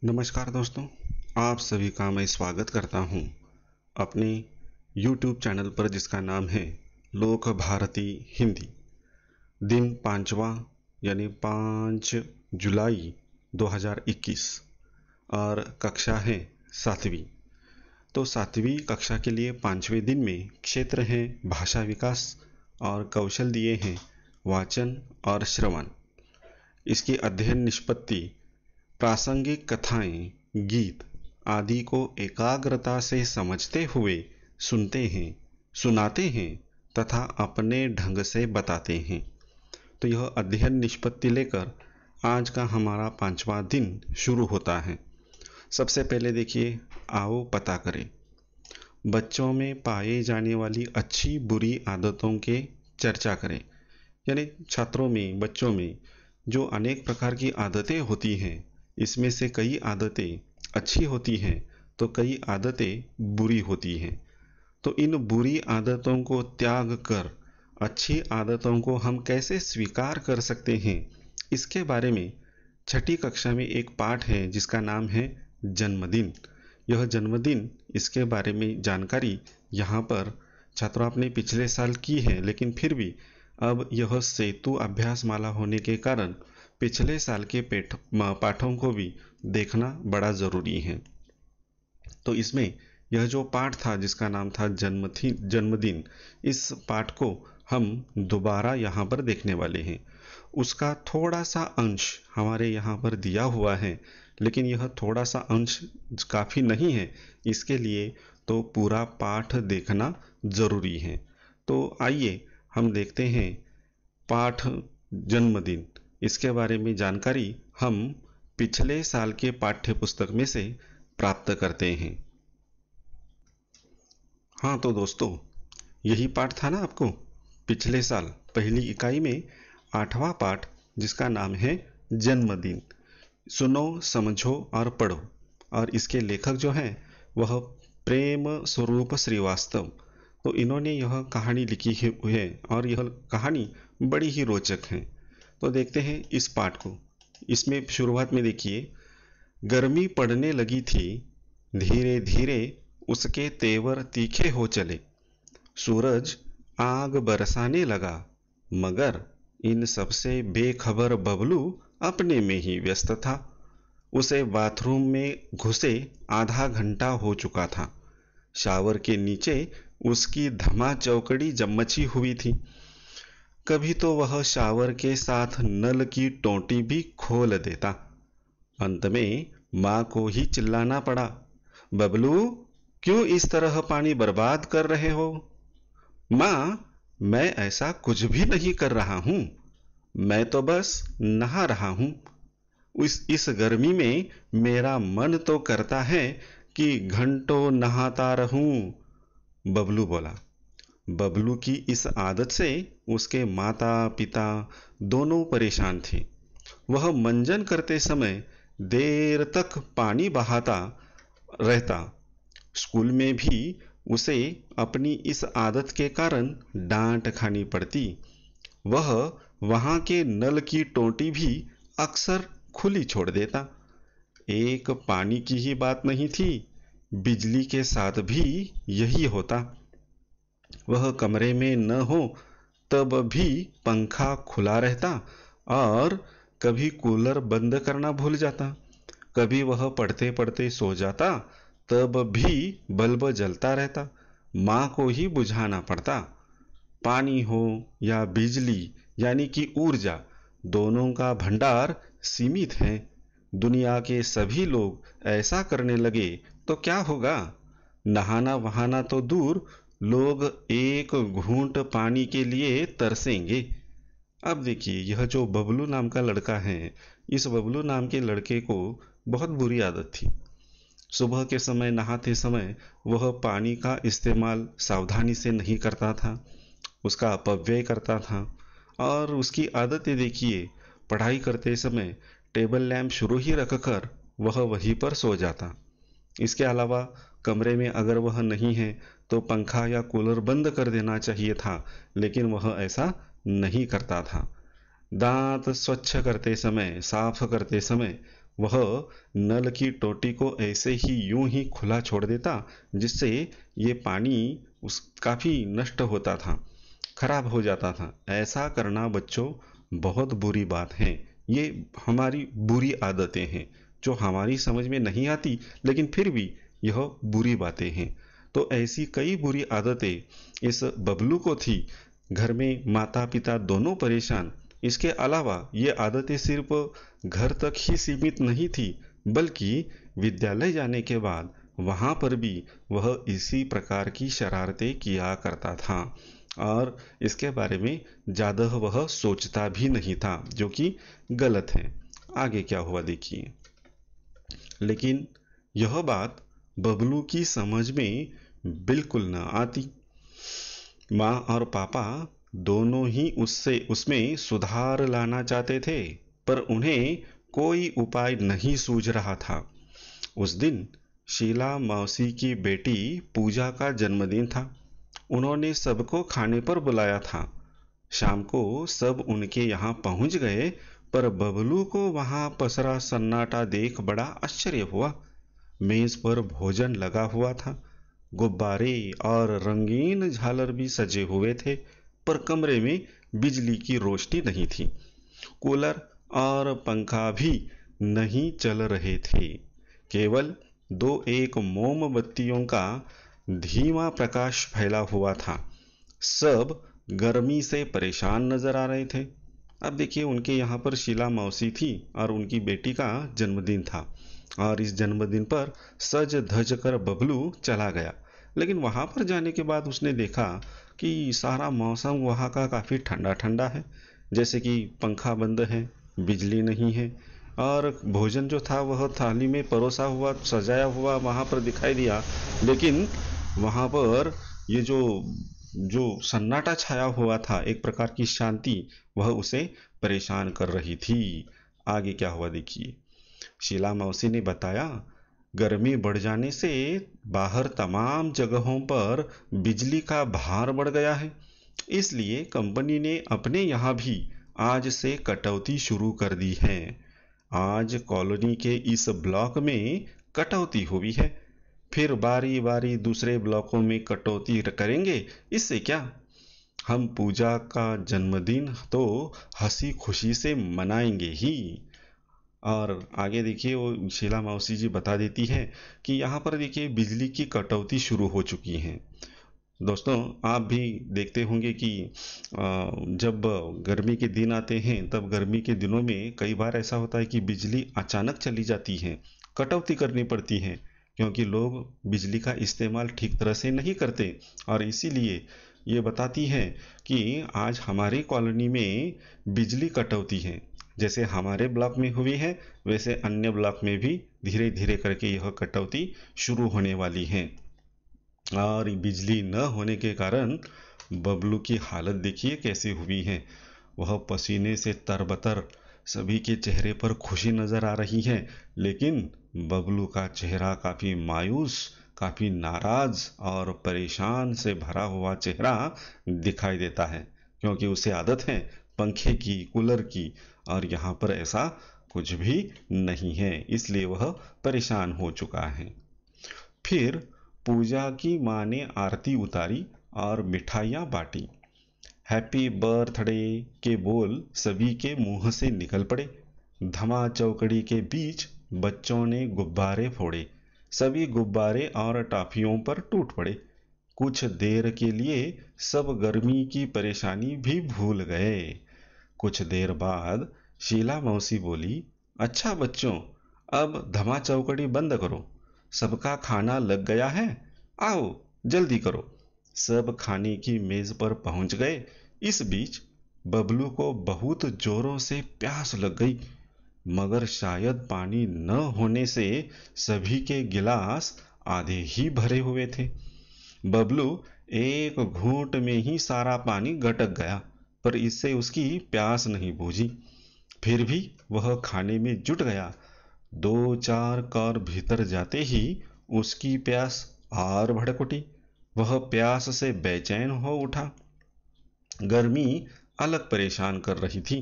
नमस्कार दोस्तों, आप सभी का मैं स्वागत करता हूं अपने YouTube चैनल पर जिसका नाम है लोक भारती हिंदी। दिन पांचवा यानी 5 जुलाई 2021 और कक्षा है 7वीं। तो 7वीं कक्षा के लिए 5वें दिन में क्षेत्र है भाषा विकास और कौशल दिए हैं वाचन और श्रवण। इसकी अध्ययन निष्पत्ति प्रासंगिक कथाएं, गीत आदि को एकाग्रता से समझते हुए सुनते हैं, सुनाते हैं तथा अपने ढंग से बताते हैं। तो यह अध्ययन निष्पत्ति लेकर आज का हमारा 5वां दिन शुरू होता है। सबसे पहले देखिए, आओ पता करें। बच्चों में पाए जाने वाली अच्छी बुरी आदतों के चर्चा करें। यानी छात्रों में, बच्चों में जो अनेक प्रकार की आदतें होती हैं, इसमें से कई आदतें अच्छी होती हैं तो कई आदतें बुरी होती हैं। तो इन बुरी आदतों को त्याग कर अच्छी आदतों को हम कैसे स्वीकार कर सकते हैं, इसके बारे में 6ठी कक्षा में एक पाठ है जिसका नाम है जन्मदिन। यह जन्मदिन, इसके बारे में जानकारी यहाँ पर छात्रों आपने पिछले साल की है, लेकिन फिर भी अब यह सेतु अभ्यास माला होने के कारण पिछले साल के पाठों को भी देखना बड़ा ज़रूरी है। तो इसमें यह जो पाठ था जिसका नाम था जन्मदिन, इस पाठ को हम दोबारा यहाँ पर देखने वाले हैं। उसका थोड़ा सा अंश हमारे यहाँ पर दिया हुआ है, लेकिन यह थोड़ा सा अंश काफ़ी नहीं है, इसके लिए तो पूरा पाठ देखना ज़रूरी है। तो आइए हम देखते हैं पाठ जन्मदिन। इसके बारे में जानकारी हम पिछले साल के पाठ्य पुस्तक में से प्राप्त करते हैं। हाँ तो दोस्तों, यही पाठ था ना आपको पिछले साल पहली इकाई में 8वां पाठ जिसका नाम है जन्मदिन। सुनो, समझो और पढ़ो। और इसके लेखक जो हैं वह प्रेम स्वरूप श्रीवास्तव। तो इन्होंने यह कहानी लिखी है और यह कहानी बड़ी ही रोचक है। तो देखते हैं इस पाठ को। इसमें शुरुआत में देखिए, गर्मी पड़ने लगी थी, धीरे धीरे उसके तेवर तीखे हो चले। सूरज आग बरसाने लगा, मगर इन सबसे बेखबर बबलू अपने में ही व्यस्त था। उसे बाथरूम में घुसे आधा घंटा हो चुका था। शावर के नीचे उसकी धमा चौकड़ी जमची हुई थी। कभी तो वह शावर के साथ नल की टोंटी भी खोल देता। अंत में माँ को ही चिल्लाना पड़ा, बबलू क्यों इस तरह पानी बर्बाद कर रहे हो? माँ, मैं ऐसा कुछ भी नहीं कर रहा हूँ, मैं तो बस नहा रहा हूँ। इस गर्मी में मेरा मन तो करता है कि घंटों नहाता रहूं। बबलू बोला। बबलू की इस आदत से उसके माता पिता दोनों परेशान थे। वह मंजन करते समय देर तक पानी बहाता रहता। स्कूल में भी उसे अपनी इस आदत के कारण डांट खानी पड़ती। वह वहां के नल की टोंटी भी अक्सर खुली छोड़ देता। एक पानी की ही बात नहीं थी, बिजली के साथ भी यही होता। वह कमरे में न हो तब भी पंखा खुला रहता और कभी कूलर बंद करना भूल जाता। कभी वह पढ़ते पढ़ते सो जाता, तब भी बल्ब जलता रहता। माँ को ही बुझाना पड़ता। पानी हो या बिजली यानी कि ऊर्जा, दोनों का भंडार सीमित है। दुनिया के सभी लोग ऐसा करने लगे तो क्या होगा? नहाना वहाना तो दूर, लोग एक घूंट पानी के लिए तरसेंगे। अब देखिए, यह जो बबलू नाम का लड़का है, इस बबलू नाम के लड़के को बहुत बुरी आदत थी। सुबह के समय नहाते समय वह पानी का इस्तेमाल सावधानी से नहीं करता था, उसका अपव्यय करता था। और उसकी आदतें देखिए, पढ़ाई करते समय टेबल लैंप शुरू ही रखकर वह वहीं पर सो जाता। इसके अलावा कमरे में अगर वह नहीं है तो पंखा या कूलर बंद कर देना चाहिए था, लेकिन वह ऐसा नहीं करता था। दांत स्वच्छ करते समय, साफ करते समय वह नल की टोटी को ऐसे ही यूं ही खुला छोड़ देता, जिससे ये पानी उस काफी नष्ट होता था, खराब हो जाता था। ऐसा करना बच्चों बहुत बुरी बात है। ये हमारी बुरी आदतें हैं जो हमारी समझ में नहीं आती, लेकिन फिर भी यह बुरी बातें हैं। तो ऐसी कई बुरी आदतें इस बबलू को थी। घर में माता पिता दोनों परेशान। इसके अलावा ये आदतें सिर्फ घर तक ही सीमित नहीं थी, बल्कि विद्यालय जाने के बाद वहां पर भी वह इसी प्रकार की शरारतें किया करता था, और इसके बारे में ज़्यादा वह सोचता भी नहीं था, जो कि गलत है। आगे क्या हुआ देखिए। लेकिन यह बात बबलू की समझ में बिल्कुल न आती। माँ और पापा दोनों ही उससे उसमें सुधार लाना चाहते थे, पर उन्हें कोई उपाय नहीं सूझ रहा था। उस दिन शीला मौसी की बेटी पूजा का जन्मदिन था। उन्होंने सबको खाने पर बुलाया था। शाम को सब उनके यहाँ पहुंच गए, पर बबलू को वहां पसरा सन्नाटा देख बड़ा आश्चर्य हुआ। मेज पर भोजन लगा हुआ था, गुब्बारे और रंगीन झालर भी सजे हुए थे, पर कमरे में बिजली की रोशनी नहीं थी। कूलर और पंखा भी नहीं चल रहे थे। केवल दो एक मोमबत्तियों का धीमा प्रकाश फैला हुआ था। सब गर्मी से परेशान नजर आ रहे थे। अब देखिए, उनके यहाँ पर शीला मौसी थी और उनकी बेटी का जन्मदिन था, और इस जन्मदिन पर सज धज कर बबलू चला गया। लेकिन वहां पर जाने के बाद उसने देखा कि सारा मौसम वहां का काफी ठंडा ठंडा है, जैसे कि पंखा बंद है, बिजली नहीं है, और भोजन जो था वह थाली में परोसा हुआ सजाया हुआ वहां पर दिखाई दिया। लेकिन वहां पर ये जो जो सन्नाटा छाया हुआ था, एक प्रकार की शांति, वह उसे परेशान कर रही थी। आगे क्या हुआ देखिए। शीला मौसी ने बताया, गर्मी बढ़ जाने से बाहर तमाम जगहों पर बिजली का भार बढ़ गया है। इसलिए कंपनी ने अपने यहाँ भी आज से कटौती शुरू कर दी है। आज कॉलोनी के इस ब्लॉक में कटौती हुई है, फिर बारी बारी दूसरे ब्लॉकों में कटौती करेंगे। इससे क्या, हम पूजा का जन्मदिन तो हंसी खुशी से मनाएंगे ही। और आगे देखिए, वो शीला मौसी जी बता देती है कि यहाँ पर देखिए बिजली की कटौती शुरू हो चुकी है। दोस्तों, आप भी देखते होंगे कि जब गर्मी के दिन आते हैं, तब गर्मी के दिनों में कई बार ऐसा होता है कि बिजली अचानक चली जाती है, कटौती करनी पड़ती है, क्योंकि लोग बिजली का इस्तेमाल ठीक तरह से नहीं करते। और इसीलिए ये बताती है कि आज हमारी कॉलोनी में बिजली कटौती है। जैसे हमारे ब्लॉक में हुई है, वैसे अन्य ब्लॉक में भी धीरे धीरे करके यह कटौती शुरू होने वाली है। और बिजली न होने के कारण बबलू की हालत देखिए कैसी हुई है। वह पसीने से तरबतर, सभी के चेहरे पर खुशी नजर आ रही है, लेकिन बबलू का चेहरा काफी मायूस, काफी नाराज और परेशान से भरा हुआ चेहरा दिखाई देता है, क्योंकि उसे आदत है पंखे की, कूलर की, और यहाँ पर ऐसा कुछ भी नहीं है, इसलिए वह परेशान हो चुका है। फिर पूजा की माँ ने आरती उतारी और मिठाइयाँ बांटी। हैप्पी बर्थडे के बोल सभी के मुंह से निकल पड़े। धमा चौकड़ी के बीच बच्चों ने गुब्बारे फोड़े। सभी गुब्बारे और टॉफियों पर टूट पड़े। कुछ देर के लिए सब गर्मी की परेशानी भी भूल गए। कुछ देर बाद शीला मौसी बोली, अच्छा बच्चों, अब धमा चौकड़ी बंद करो, सबका खाना लग गया है, आओ जल्दी करो। सब खाने की मेज पर पहुंच गए। इस बीच बबलू को बहुत जोरों से प्यास लग गई, मगर शायद पानी न होने से सभी के गिलास आधे ही भरे हुए थे। बबलू एक घूंट में ही सारा पानी गटक गया, पर इससे उसकी प्यास नहीं बुझी। फिर भी वह खाने में जुट गया। दो चार कौर भीतर जाते ही उसकी प्यास और भड़क उठी। वह प्यास से बेचैन हो उठा। गर्मी अलग परेशान कर रही थी।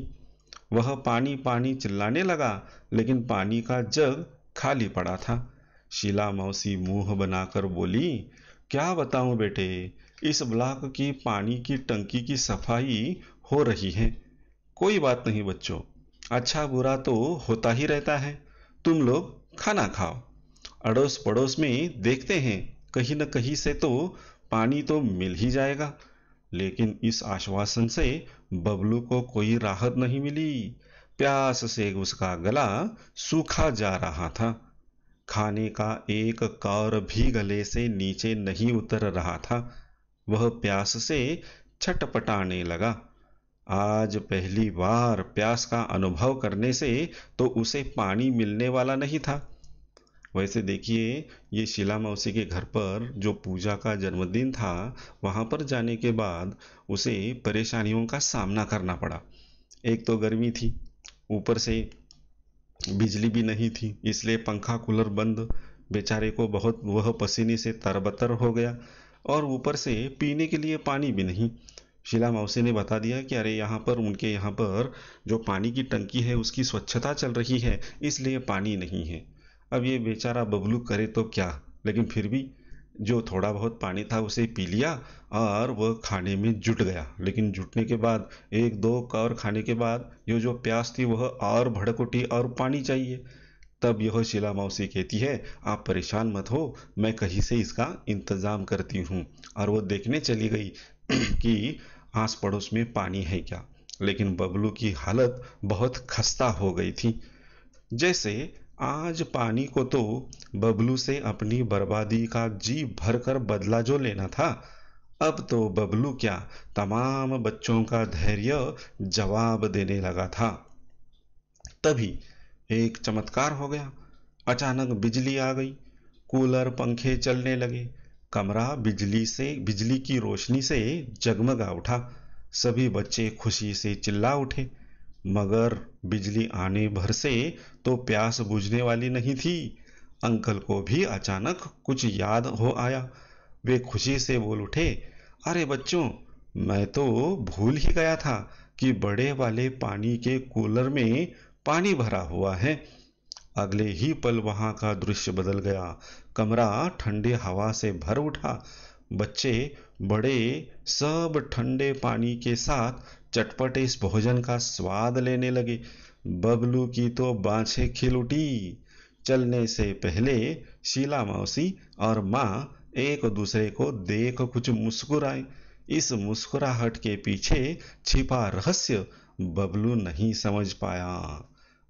वह पानी पानी चिल्लाने लगा, लेकिन पानी का जग खाली पड़ा था। शीला मौसी मुंह बनाकर बोली, क्या बताऊं बेटे, इस ब्लॉक की पानी की टंकी की सफाई हो रही है। कोई बात नहीं बच्चों, अच्छा बुरा तो होता ही रहता है। तुम लोग खाना खाओ, अड़ोस पड़ोस में देखते हैं, कहीं न कहीं से तो पानी तो मिल ही जाएगा। लेकिन इस आश्वासन से बबलू को कोई राहत नहीं मिली। प्यास से उसका गला सूखा जा रहा था। खाने का एक कौर भी गले से नीचे नहीं उतर रहा था। वह प्यास से छटपटाने लगा। आज पहली बार प्यास का अनुभव करने से तो उसे पानी मिलने वाला नहीं था। वैसे देखिए, ये शीला मौसी के घर पर जो पूजा का जन्मदिन था, वहां पर जाने के बाद उसे परेशानियों का सामना करना पड़ा। एक तो गर्मी थी, ऊपर से बिजली भी नहीं थी, इसलिए पंखा कूलर बंद। बेचारे को बहुत वह पसीने से तरबतर हो गया, और ऊपर से पीने के लिए पानी भी नहीं। शीला मौसी ने बता दिया कि अरे यहाँ पर उनके यहाँ पर जो पानी की टंकी है उसकी स्वच्छता चल रही है, इसलिए पानी नहीं है। अब ये बेचारा बबलू करे तो क्या, लेकिन फिर भी जो थोड़ा बहुत पानी था उसे पी लिया और वह खाने में जुट गया। लेकिन जुटने के बाद एक दो कौर खाने के बाद ये जो प्यास थी वह और भड़क उठी और पानी चाहिए। तब यह शीला मौसी कहती है, आप परेशान मत हो, मैं कहीं से इसका इंतजाम करती हूँ। और वो देखने चली गई कि आस पड़ोस में पानी है क्या। लेकिन बबलू की हालत बहुत खस्ता हो गई थी। जैसे आज पानी को तो बबलू से अपनी बर्बादी का जी भरकर बदला जो लेना था, अब तो बबलू क्या, तमाम बच्चों का धैर्य जवाब देने लगा था। तभी एक चमत्कार हो गया। अचानक बिजली आ गई, कूलर पंखे चलने लगे, कमरा बिजली की रोशनी से जगमगा उठा। सभी बच्चे खुशी से चिल्ला उठे। मगर बिजली आने भर से तो प्यास बुझने वाली नहीं थी। अंकल को भी अचानक कुछ याद हो आया। वे खुशी से बोल उठे, अरे बच्चों, मैं तो भूल ही गया था कि बड़े वाले पानी के कूलर में पानी भरा हुआ है। अगले ही पल वहां का दृश्य बदल गया। कमरा ठंडे हवा से भर उठा। बच्चे बड़े सब ठंडे पानी के साथ चटपटे इस भोजन का स्वाद लेने लगे। बबलू की तो बाछें खिल उठी। चलने से पहले शीला मौसी और माँ एक दूसरे को देख कुछ मुस्कुराए। इस मुस्कुराहट के पीछे छिपा रहस्य बबलू नहीं समझ पाया।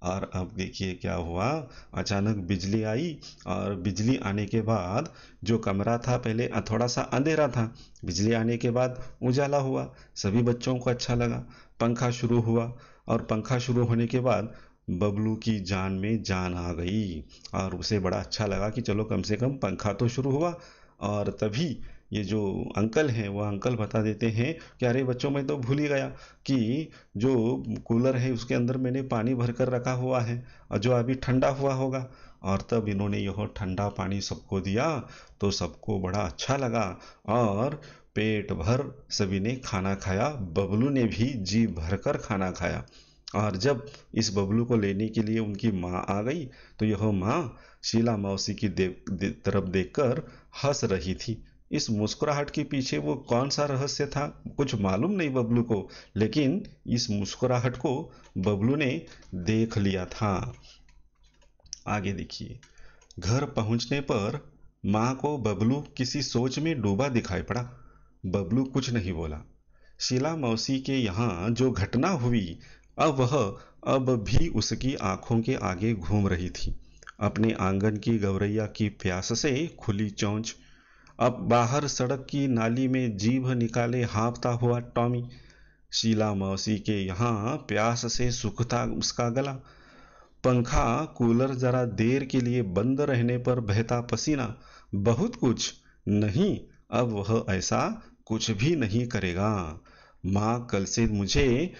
और अब देखिए क्या हुआ। अचानक बिजली आई, और बिजली आने के बाद जो कमरा था पहले थोड़ा सा अंधेरा था, बिजली आने के बाद उजाला हुआ। सभी बच्चों को अच्छा लगा। पंखा शुरू हुआ, और पंखा शुरू होने के बाद बबलू की जान में जान आ गई, और उसे बड़ा अच्छा लगा कि चलो कम से कम पंखा तो शुरू हुआ। और तभी ये जो अंकल हैं वो अंकल बता देते हैं कि अरे बच्चों, मैं तो भूल ही गया कि जो कूलर है उसके अंदर मैंने पानी भर कर रखा हुआ है, और जो अभी ठंडा हुआ होगा। और तब इन्होंने यह ठंडा पानी सबको दिया, तो सबको बड़ा अच्छा लगा, और पेट भर सभी ने खाना खाया। बबलू ने भी जी भरकर खाना खाया। और जब इस बबलू को लेने के लिए उनकी माँ आ गई, तो यह माँ शीला मौसी की तरफ देखकर हंस रही थी। इस मुस्कुराहट के पीछे वो कौन सा रहस्य था कुछ मालूम नहीं बबलू को, लेकिन इस मुस्कुराहट को बबलू ने देख लिया था। आगे देखिए। घर पहुंचने पर माँ को बबलू किसी सोच में डूबा दिखाई पड़ा। बबलू कुछ नहीं बोला। शीला मौसी के यहाँ जो घटना हुई, अब भी उसकी आंखों के आगे घूम रही थी। अपने आंगन की गौरैया की प्यास से खुली चोंच, अब बाहर सड़क की नाली में जीभ निकाले हाँफता हुआ टॉमी, शीला मौसी के यहाँ प्यास से सूखता उसका गला, पंखा कूलर जरा देर के लिए बंद रहने पर बहता पसीना, बहुत कुछ नहीं। अब वह ऐसा कुछ भी नहीं करेगा। माँ कल से मुझे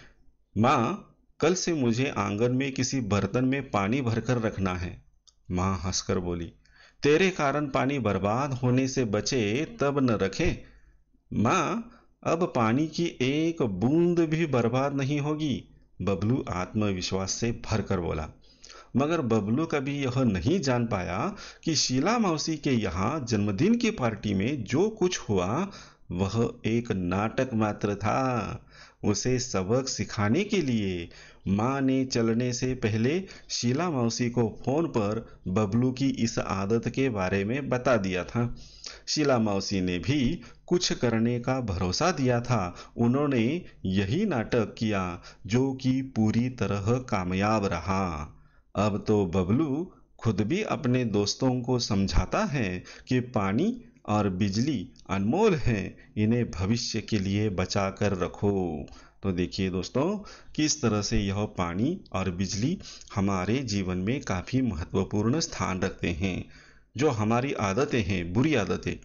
माँ कल से मुझे आंगन में किसी बर्तन में पानी भरकर रखना है। माँ हंसकर बोली, तेरे कारण पानी बर्बाद होने से बचे तब न रखे। माँ, अब पानी की एक बूंद भी बर्बाद नहीं होगी। बबलू आत्मविश्वास से भरकर बोला। मगर बबलू कभी यह नहीं जान पाया कि शीला मौसी के यहाँ जन्मदिन की पार्टी में जो कुछ हुआ वह एक नाटक मात्र था। उसे सबक सिखाने के लिए माँ ने चलने से पहले शीला मौसी को फोन पर बबलू की इस आदत के बारे में बता दिया था। शीला मौसी ने भी कुछ करने का भरोसा दिया था। उन्होंने यही नाटक किया जो कि पूरी तरह कामयाब रहा। अब तो बबलू खुद भी अपने दोस्तों को समझाता है कि पानी और बिजली अनमोल हैं, इन्हें भविष्य के लिए बचा कर रखो। तो देखिए दोस्तों, किस तरह से यह पानी और बिजली हमारे जीवन में काफ़ी महत्वपूर्ण स्थान रखते हैं। जो हमारी आदतें हैं, बुरी आदतें,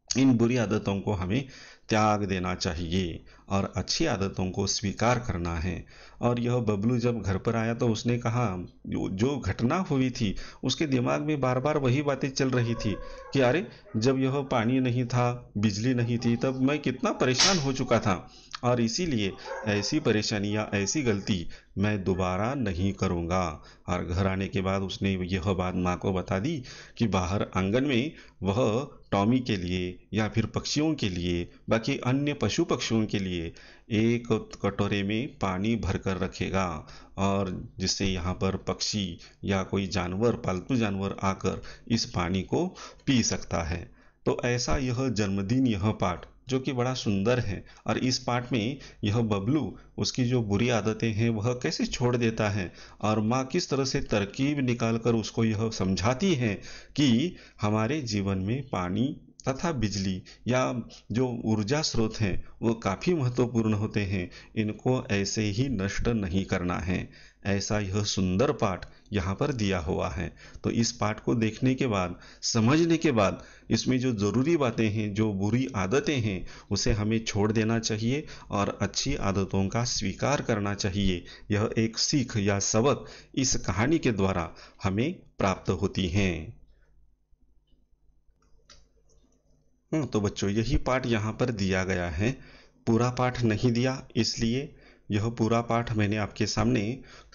इन बुरी आदतों को हमें त्याग देना चाहिए और अच्छी आदतों को स्वीकार करना है। और यह बबलू जब घर पर आया तो उसने कहा, जो घटना हुई थी उसके दिमाग में बार बार वही बातें चल रही थी कि अरे, जब यह पानी नहीं था, बिजली नहीं थी, तब मैं कितना परेशान हो चुका था, और इसीलिए ऐसी परेशानी या ऐसी गलती मैं दोबारा नहीं करूँगा। और घर आने के बाद उसने यह बात माँ को बता दी कि बाहर आंगन में वह टॉमी के लिए या फिर पक्षियों के लिए, बाकी अन्य पशु पक्षियों के लिए एक कटोरे में पानी भर कर रखेगा, और जिससे यहाँ पर पक्षी या कोई जानवर, पालतू जानवर आकर इस पानी को पी सकता है। तो ऐसा यह जन्मदिन, यह पाठ जो कि बड़ा सुंदर है, और इस पाठ में यह बबलू उसकी जो बुरी आदतें हैं वह कैसे छोड़ देता है, और माँ किस तरह से तरकीब निकाल कर उसको यह समझाती है कि हमारे जीवन में पानी तथा बिजली या जो ऊर्जा स्रोत हैं वो काफ़ी महत्वपूर्ण होते हैं, इनको ऐसे ही नष्ट नहीं करना है। ऐसा यह सुंदर पाठ यहाँ पर दिया हुआ है। तो इस पाठ को देखने के बाद, समझने के बाद, इसमें जो ज़रूरी बातें हैं, जो बुरी आदतें हैं, उसे हमें छोड़ देना चाहिए और अच्छी आदतों का स्वीकार करना चाहिए। यह एक सीख या सबक इस कहानी के द्वारा हमें प्राप्त होती हैं। तो बच्चों, यही पाठ यहाँ पर दिया गया है। पूरा पाठ नहीं दिया, इसलिए यह पूरा पाठ मैंने आपके सामने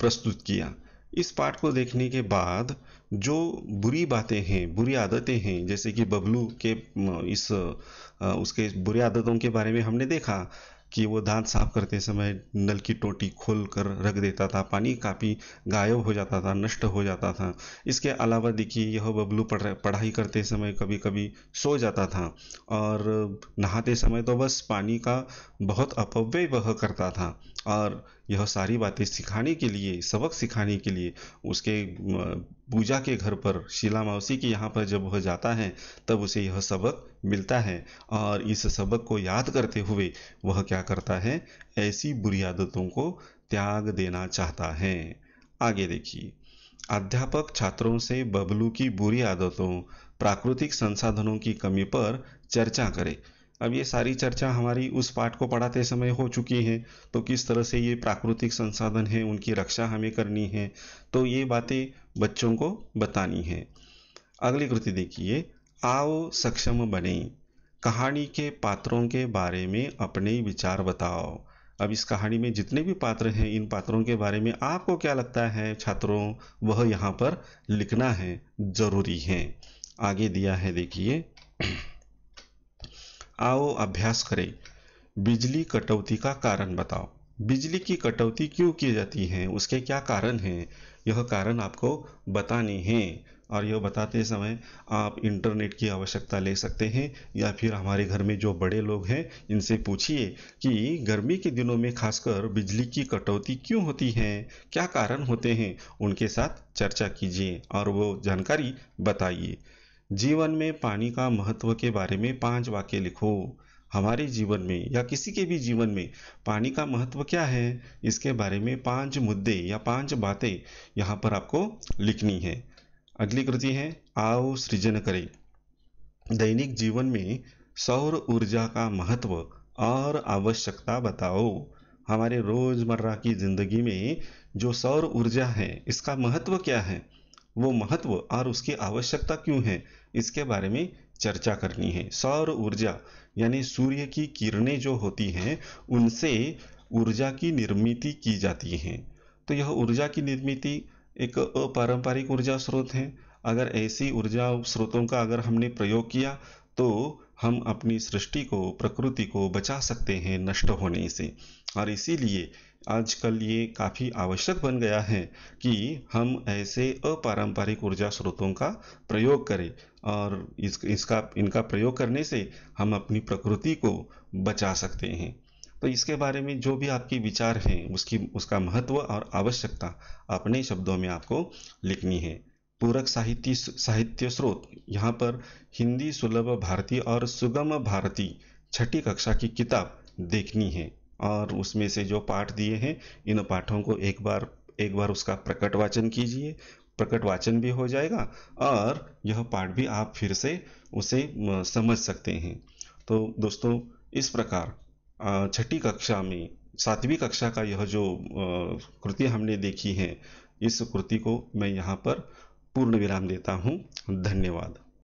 प्रस्तुत किया। इस पाठ को देखने के बाद जो बुरी बातें हैं, बुरी आदतें हैं, जैसे कि बबलू के उसके बुरी आदतों के बारे में हमने देखा कि वो दांत साफ करते समय नल की टोटी खोल कर रख देता था, पानी काफ़ी गायब हो जाता था, नष्ट हो जाता था। इसके अलावा देखिए, यह बबलू पढ़ाई करते समय कभी कभी सो जाता था, और नहाते समय तो बस पानी का बहुत अपव्यय वह करता था। और यह सारी बातें सिखाने के लिए, सबक सिखाने के लिए उसके पूजा के घर पर, शीला मौसी के यहाँ पर जब वह जाता है तब उसे यह सबक मिलता है, और इस सबक को याद करते हुए वह क्या करता है, ऐसी बुरी आदतों को त्याग देना चाहता है। आगे देखिए, अध्यापक छात्रों से बबलू की बुरी आदतों, प्राकृतिक संसाधनों की कमी पर चर्चा करें। अब ये सारी चर्चा हमारी उस पाठ को पढ़ाते समय हो चुकी है, तो किस तरह से ये प्राकृतिक संसाधन है उनकी रक्षा हमें करनी है, तो ये बातें बच्चों को बतानी है। अगली कृति देखिए, आओ सक्षम बने। कहानी के पात्रों के बारे में अपने विचार बताओ। अब इस कहानी में जितने भी पात्र हैं, इन पात्रों के बारे में आपको क्या लगता है छात्रों, वह यहाँ पर लिखना है, जरूरी है। आगे दिया है देखिए, आओ अभ्यास करें। बिजली कटौती का कारण बताओ। बिजली की कटौती क्यों की जाती है, उसके क्या कारण हैं, यह कारण आपको बताने हैं। और यह बताते समय आप इंटरनेट की आवश्यकता ले सकते हैं, या फिर हमारे घर में जो बड़े लोग हैं इनसे पूछिए कि गर्मी के दिनों में खासकर बिजली की कटौती क्यों होती है, क्या कारण होते हैं, उनके साथ चर्चा कीजिए और वो जानकारी बताइए। जीवन में पानी का महत्व के बारे में 5 वाक्य लिखो। हमारे जीवन में या किसी के भी जीवन में पानी का महत्व क्या है, इसके बारे में 5 मुद्दे या 5 बातें यहाँ पर आपको लिखनी है। अगली कृति है, आओ सृजन करें। दैनिक जीवन में सौर ऊर्जा का महत्व और आवश्यकता बताओ। हमारे रोजमर्रा की जिंदगी में जो सौर ऊर्जा है, इसका महत्व क्या है, वो महत्व और उसकी आवश्यकता क्यों है, इसके बारे में चर्चा करनी है। सौर ऊर्जा यानी सूर्य की किरणें जो होती हैं, उनसे ऊर्जा की निर्मित की जाती है। तो यह ऊर्जा की निर्मित एक अपारंपरिक ऊर्जा स्रोत है। अगर ऐसी ऊर्जा स्रोतों का अगर हमने प्रयोग किया तो हम अपनी सृष्टि को, प्रकृति को बचा सकते हैं नष्ट होने से। और इसीलिए आजकल ये काफ़ी आवश्यक बन गया है कि हम ऐसे अपारंपरिक ऊर्जा स्रोतों का प्रयोग करें, और इनका प्रयोग करने से हम अपनी प्रकृति को बचा सकते हैं। तो इसके बारे में जो भी आपके विचार हैं, उसका महत्व और आवश्यकता अपने शब्दों में आपको लिखनी है। पूरक साहित्य स्रोत, यहाँ पर हिंदी सुलभ भारती और सुगम भारती छठी कक्षा की किताब देखनी है, और उसमें से जो पाठ दिए हैं इन पाठों को एक बार उसका प्रकट वाचन कीजिए। प्रकट वाचन भी हो जाएगा और यह पाठ भी आप फिर से उसे समझ सकते हैं। तो दोस्तों, इस प्रकार छठी कक्षा में, सातवीं कक्षा का यह जो कृति हमने देखी है, इस कृति को मैं यहाँ पर पूर्ण विराम देता हूँ। धन्यवाद।